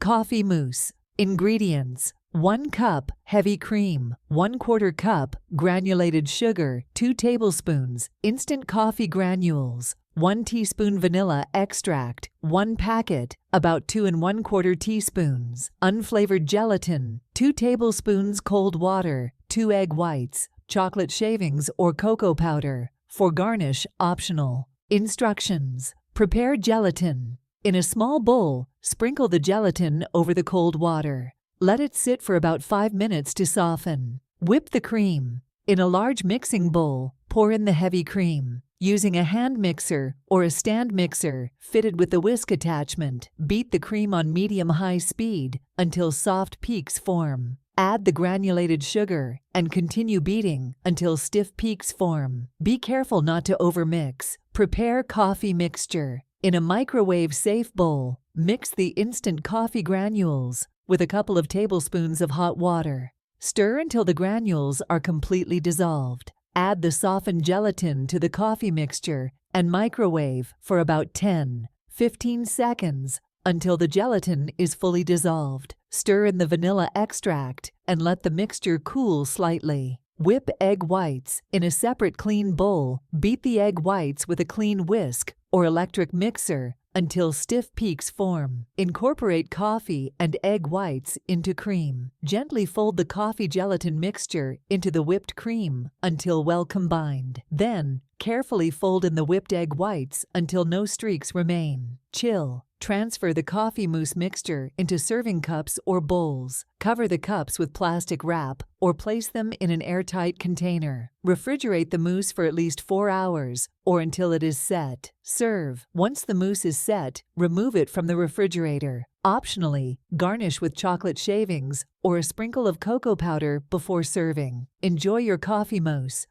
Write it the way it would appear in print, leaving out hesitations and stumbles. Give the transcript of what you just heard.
Coffee mousse. Ingredients: 1 cup heavy cream, 1/4 cup granulated sugar, 2 tablespoons instant coffee granules, 1 teaspoon vanilla extract, 1 packet, about 2 1/4 teaspoons, unflavored gelatin, 2 tablespoons cold water, 2 egg whites, chocolate shavings or cocoa powder. For garnish, optional. Instructions: prepare gelatin. In a small bowl, sprinkle the gelatin over the cold water. Let it sit for about 5 minutes to soften. Whip the cream. In a large mixing bowl, pour in the heavy cream. Using a hand mixer or a stand mixer fitted with the whisk attachment, beat the cream on medium-high speed until soft peaks form. Add the granulated sugar and continue beating until stiff peaks form. Be careful not to overmix. Prepare coffee mixture. In a microwave-safe bowl, mix the instant coffee granules with a couple of tablespoons of hot water. Stir until the granules are completely dissolved. Add the softened gelatin to the coffee mixture and microwave for about 10-15 seconds until the gelatin is fully dissolved. Stir in the vanilla extract and let the mixture cool slightly. Whip egg whites. In a separate clean bowl, beat the egg whites with a clean whisk or electric mixer until stiff peaks form. Incorporate coffee and egg whites into cream. Gently fold the coffee gelatin mixture into the whipped cream until well combined. Then, carefully fold in the whipped egg whites until no streaks remain. Chill. Transfer the coffee mousse mixture into serving cups or bowls. Cover the cups with plastic wrap or place them in an airtight container. Refrigerate the mousse for at least 4 hours or until it is set. Serve. Once the mousse is set, remove it from the refrigerator. Optionally, garnish with chocolate shavings or a sprinkle of cocoa powder before serving. Enjoy your coffee mousse